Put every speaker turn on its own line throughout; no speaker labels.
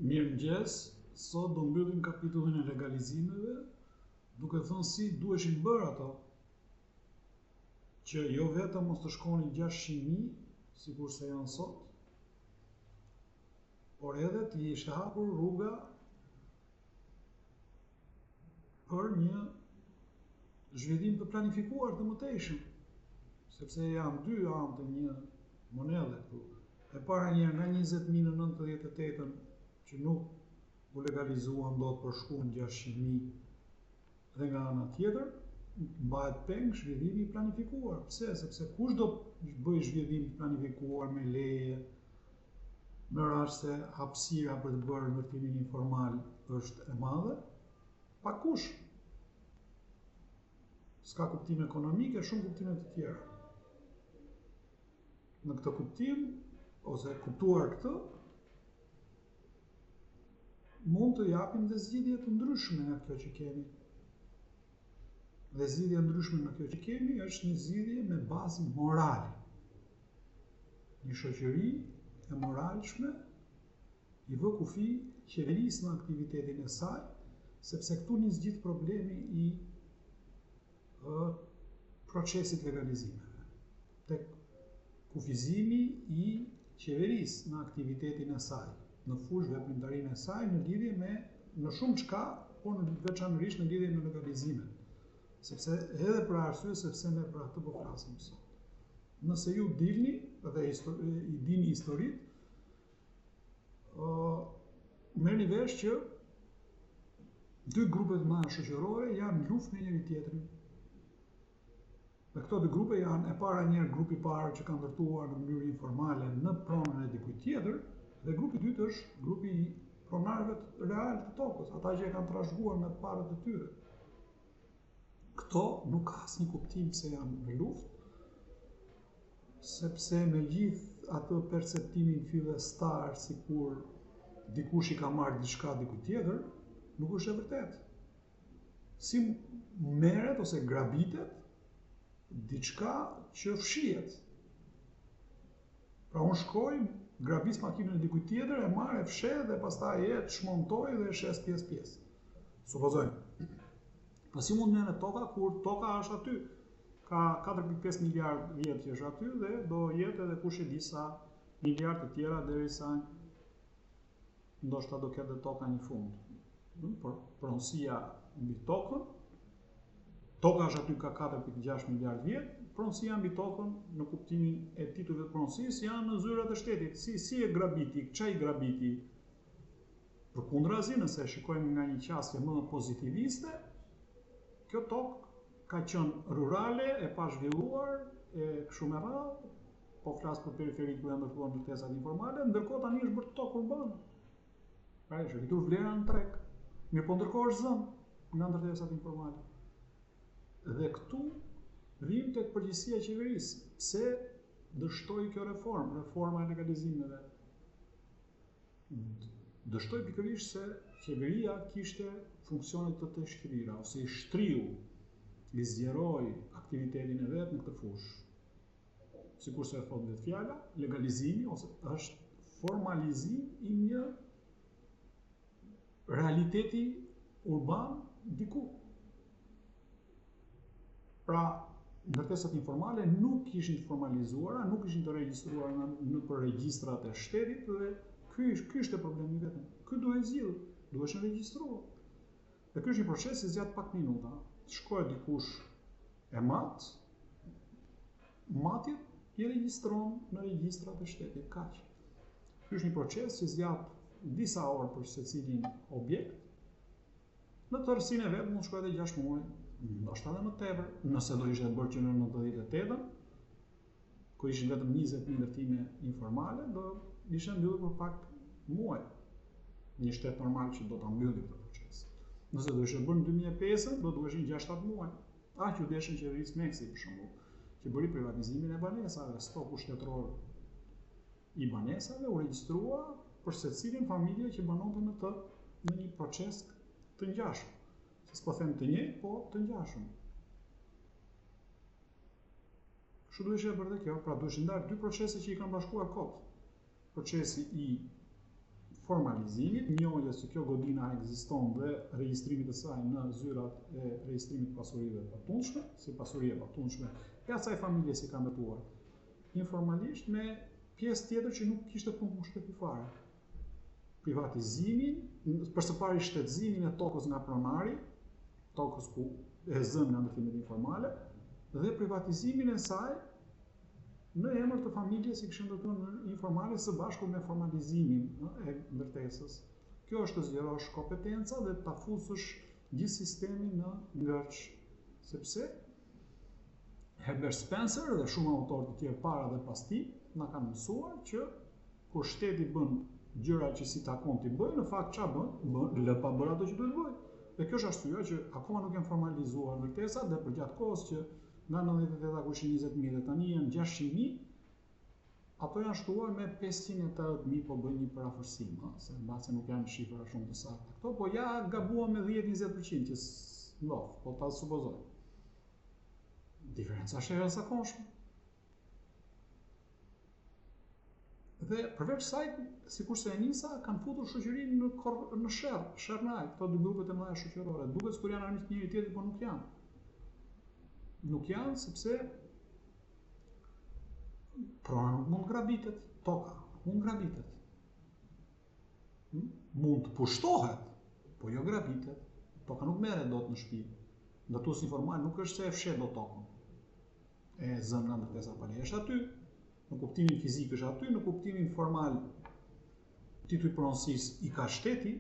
Mirëmëngjes, sot do mbyllim kapitullin e legalizimeve, duke thënë si duheshin bërë ato, që jo vetëm mos të shkonin 600.000, sikur se janë sot, por edhe të ishte hapur rruga për një zhvillim të planifikuar të mëtejshëm, sepse janë dy anë të një monedhe këtu. E para njëherë nga 20.000 në 98-ën, që nuk u legalizuan dot për shkun 600.000, dhe nga ana tjetër mbahet peng zhvillimi planifikuar. Pse? Sepse kush do bëj zhvillim planifikuar me leje, në rast se hapësira për të bërë ndërtimin informal është e madhe, pa kush. S'ka kuptim ekonomik e shumë kuptime të tjera. Në këtë kuptim, ose kuptuar këtë, mund të japim dhe zgjidhje të ndryshme nga kjo që kemi. Dhe zgjidhja ndryshme nga kjo që kemi është një zgjidhje me bazë morale. Një shoqëri e moralshme i vë kufi qeverisë në aktivitetin e saj, sepse këtu nis gjithë problemi i procesit legalizimeve. Tek kufizimi i qeverisë në aktivitetin e saj, në fushë veprimtarinë e saj në lidhje me në shumë çka, por në veçanërisht në lidhje me legalizimin. Sepse edhe për arsye sepse ne për atë po flasim sot. Nëse ju dilni dhe i dini historitë, merrni vesh që dy grupet më shoqërore janë në luftë me njëri tjetrin. Dhe këto dy grupe janë e para njëherë grupi i parë që ka ndërtuar në mënyrë informale në pronën e dikujt tjetër, dhe grupi i dytë është grupi i pronarëve real të tokës, ata që e kanë trashëguar me parët e tyre. Këto nuk ka asnjë kuptim se janë në luftë, sepse me gjithë atë perceptimin fillestar sikur dikush i ka marrë diçka dikujt tjetër, nuk është e vërtetë. Si merret ose grabitet diçka që fshihet. Pra unë shkoj, grabis makinën e dikujt tjetër, e marr, e fshet dhe pastaj e çmontoj dhe e shes pjesë. Supozojmë. Po si mund merret toka kur toka është aty? Ka 4.5 miliard vjet që është aty dhe do jetë edhe kush e di sa miliard të tjera derisa ndoshta do ketë toka një fund. Por pronësia mbi tokën, toka është aty ka 4.6 miliard vjet, pronësia mbi tokën në kuptimin e titujve të pronësisë janë në zyrat e shtetit. Si e grabiti, çai grabiti? Përkundrazi, nëse shikojmë nga një qasje më pozitiviste, kjo tokë ka qenë rurale, e pa zhvilluar, e kështu me radhë, po flas për periferikun e ndërtuar ndërtesat informale, ndërkohë tani është bërë tokë urbane. Pra është rritur vlera në treg. Mirë, po ndërkohë është zënë nga ndërtesat informale. Dhe këtu vim tek përgjegjësia e qeverisë. Pse dështoi kjo reforma e legalizimeve? Dështoi pikërisht se qeveria kishte funksione të shtrira, ose i shtriu, i zgjeroi aktivitetin e vet në këtë fushë. Sikur se e thot vetë fjala, legalizimi ose është formalizim i një realiteti urban diku. Pra, ndërtesat informale nuk ishin të formalizuara, nuk ishin të regjistruara në për regjistrat e shtetit dhe ky ishte problemi vetëm. Ky duhet zgjidhur, duhet regjistruar. Dhe ky është një proces që zgjat pak minuta. Shkojë dikush e mat, matjet i regjistron në regjistrat e shtetit, kaq. Ky është një proces që zgjat disa orë për secilin objekt. Në tërësinë e vet mund shkojë edhe 6 muaj, ndoshta edhe më tepër, nëse do ishte bërë që në 98-ën, ku ishin vetëm 20.000 ndërtime informale, do ishte mbyllur për pak muaj. Një shtet normal që do ta mbylli këtë proces. Nëse do ishte bërë në 2005-ën, do duheshin 6-7 muaj. Aq u deshën qeverisë Meksi, për shembull, që bëri privatizimin e banesave, stoku shtetëror i banesave u regjistrua për secilin familje që banonte në një proces të ngjashëm. S'po them të njëjtë, po të ngjashëm. Kështu duhej të bërë kjo, pra duheshin ndarë dy procese që i kanë bashkuar kot. Procesi i formalizimit, njohjes se kjo godina ekziston dhe regjistrimit të saj në zyrat e regjistrimit të pasurive të patundshme, si pasuri e patundshme e asaj familje si ka ndërtuar informalisht, me pjesë tjetër që nuk kishte punë pushteti fare. Privatizimin, përse pari shtetëzimin e tokës nga pronari, tokës ku e zën nga ndërtimet informale, dhe privatizimin e saj në emër të familjes që kishin ndërtuar informale së bashku me formalizimin e ndërtesës. Kjo është të zgjerosh kompetenca dhe ta fusësh gjithë sistemin në ngërç, sepse Herbert Spencer dhe shumë autorë të tjerë para dhe pas tij na kanë mësuar që kur shteti bën gjëra që si takon t'i bëjë, në fakt ç'a bën? Lë pa bërë ato që duhet bëjë. Dhe kjo është arsyeja që akoma nuk janë formalizuar ndërtesat dhe përgjatë kohës që nga 98 ku ishin 20.000 dhe tani janë 600.000, ato janë shtuar me 580.000, po bëjnë një parafërsim, se mbase nuk janë shifra shumë të sakta këto, po ja gabuam me 10-20% që ndodh, po ta supozoj. Diferenca është e jashtëzakonshme. Dhe përveç saj, sikurse e nisa, kanë futur shoqërinë në sherr në ajër, këto dy grupet e mëdha shoqërore. Duket sikur janë armiq njëri tjetrit, por nuk janë. Nuk janë sepse prona nuk mund grabitet, toka mund grabitet. Mund të pushtohet, po jo grabitet. Toka nuk merret dot në shtëpi. Ndërtuesi informal nuk është se e fshet dot tokën. E zën nga ndërtesa pale është aty, në kuptimin fizik është aty, në kuptimin formal titulli i pronësisë i ka shteti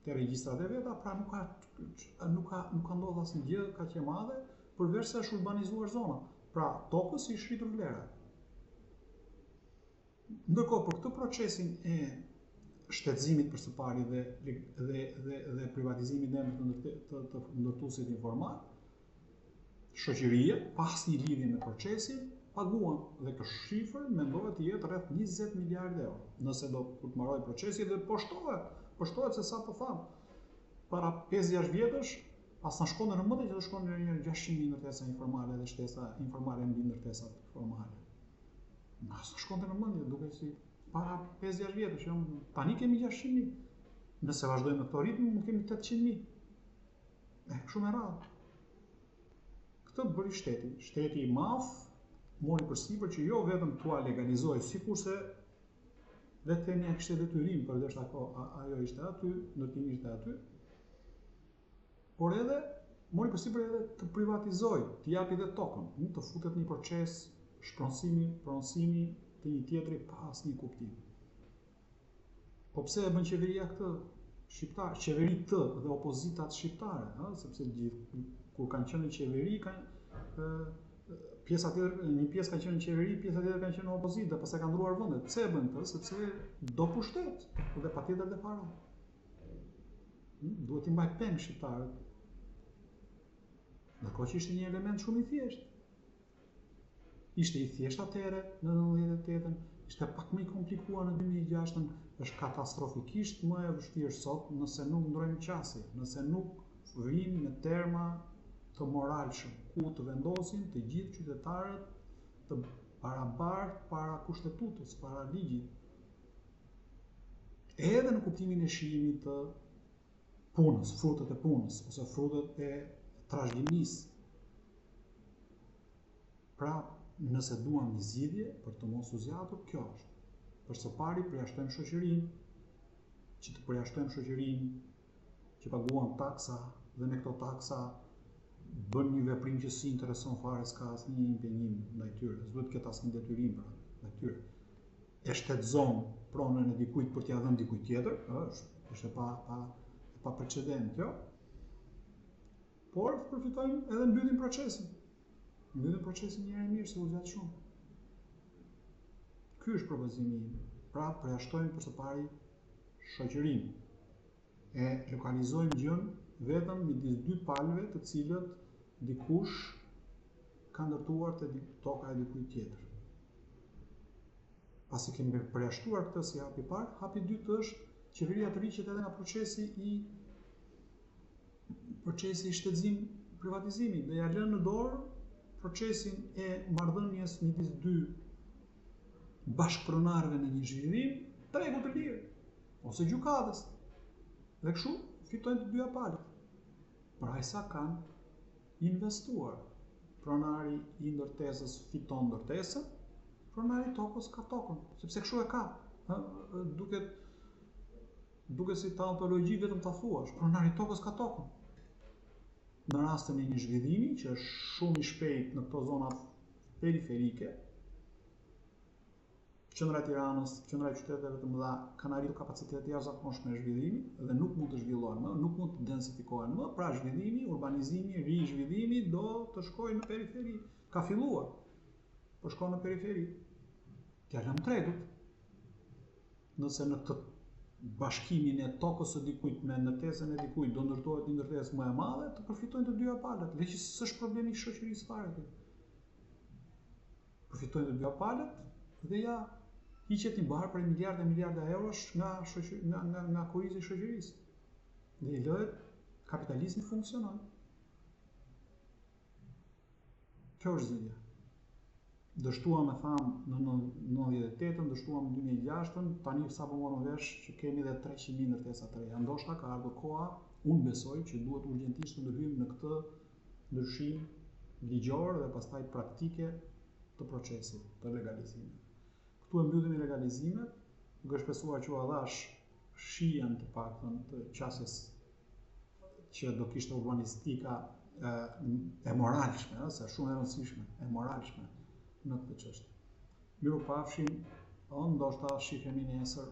te regjistrat e veta, pra nuk ka ndodhur asnjë gjë kaq e madhe, përveç se është urbanizuar zona. Pra, tokës i shritur vlera. Ndërkohë, për këtë procesin e shtetëzimit për së pari dhe privatizimit në emër të ndërtuesit informal, shoqëria, pas një lidhje me procesin, paguan dhe kjo shifër mendohet të jetë rreth 20 miliardë euro. Nëse do të mbarojë procesi dhe poshtohet se sa po tham. Para 5-6 vjetësh, pas na shkonte në mendje që do shkonin në 600.000 ndërtesa informale dhe shtesa informale mbi ndërtesat formale. Na shkonte në mendje, duke si para 5-6 vjetësh, tani kemi 600.000. Nëse vazhdojmë në këtë ritëm, mund kemi 800.000. Shumë e rrallë. Këtë bëri shteti. Shteti i madh mori përsipër që jo vetëm tua legalizoi, sikurse vetënia kishte detyrim, përveç ajo ishte aty, ndërtimi ishte aty, por edhe mori përsipër edhe të privatizoj, të japi dhe tokën, të futet një proces shpronësimi, pronësimi të një tjetri pa asnjë kuptim. Po pse e bën qeveria këtë? Shqiptar, qeveritë dhe opozitat shqiptare, sepse kur kanë qenë në qeveri, një pjesë ka qenë në qeveri, pjesa tjetër ka qenë në opozitë dhe pastaj kanë ndruar vendet. Pse e bën këtë? Sepse do pushtet dhe patjetër dhe para. Duhet t'i mbaj peng shqiptarët. Ndërkohë që ishte një element shumë i thjeshtë. Ishte i thjeshtë atëherë në 98-ën, ishte pak më i komplikuar në 2006-ën, është katastrofikisht më e vështirë sot nëse nuk ndrojmë qasje, nëse nuk vim në terma të moralshëm, ku të vendosin të gjithë qytetarët të barabartë para kushtetutës, para ligjit. Edhe në kuptimin e shijimit të punës, frutet e punës, ose frutet e trashëgimisë. Pra, nëse duam një zgjidhje për të mos u zgjatur, kjo është. Për së pari përjashtojmë shoqërinë, që të përjashtojmë shoqërinë që paguan taksa dhe me këto taksa bën një veprim që si intereson fare, s'ka asnjë impenjim ndaj tyre, s'duhet të ketë asnjë detyrim ndaj tyre. E shtetëzon pronën e dikujt për t'ia dhënë dikujt tjetër, është pa precedent kjo. Por përfitojmë edhe mbyllim procesin. Mbyllim procesin një herë mirë se u zgjat shumë. Ky është propozimi im. Pra, përjashtojmë për së pari shoqërinë. E lokalizojmë gjën vetëm midis dy palëve të cilët dikush ka ndërtuar te toka e dikujt tjetër. Pasi kemi përjashtuar këtë si hapi i parë, hapi i dytë është qeveria të riqet edhe nga procesi i shtetëzim privatizimit dhe ja lënë në dorë procesin e marrëdhënies midis dy bashkëpronarëve në një zhvillim, tregu të lirë. ose gjykatës. Dhe kështu fitojnë të dyja palët. Pra sa kanë investuar. Pronari i ndërtesës fiton ndërtesën, pronari i tokës ka tokën, sepse kështu e ka. Duke si ta ontologji vetëm ta thuash, pronari i tokës ka tokën. Në rastin e një zhvillimi që është shumë i shpejt në këto zonat periferike, qendra e Tiranës, qendra e qyteteve të mëdha kanë arritur kapacitete jashtëzakonshme e zhvillimit dhe nuk mund të zhvillohen më, nuk mund të densifikohen më, pra zhvillimi, urbanizimi, rizhvillimi do të shkojë në periferi. Ka filluar, po shkon në periferi. T'ja lëm tregut. Nëse në këtë bashkimin e tokës së dikujt me ndërtesën e dikujt do ndërtohet një ndërtesë më e madhe, të përfitojnë të dyja palët. Dhe që s'është problemi i shoqërisë fare këtu. Përfitojnë të dyja palët dhe ja hiqet një barë për miliardë e miliardë eurosh nga kurrizi i shoqërisë. Dhe i lëhet kapitalizmi funksionon. Kjo është zgjidhja. Dështuam, e tham, në 98-ën, dështuam në 2006-ën, tani sa po morëm vesh që kemi edhe 300.000 ndërtesa të reja. Ndoshta ka ardhur koha, unë besoj që duhet urgjentisht të ndryhim në këtë ndryshim ligjor dhe pastaj praktike të procesit të legalizimit. Këtu e mbyllim legalizimet, duke shpresuar që adhash shihen të paktën të qasjes që do kishte urbanistika e moralshme, se shumë e rëndësishme, e moralshme në këtë çështje. Miru pafshim, ndoshta shihemi nesër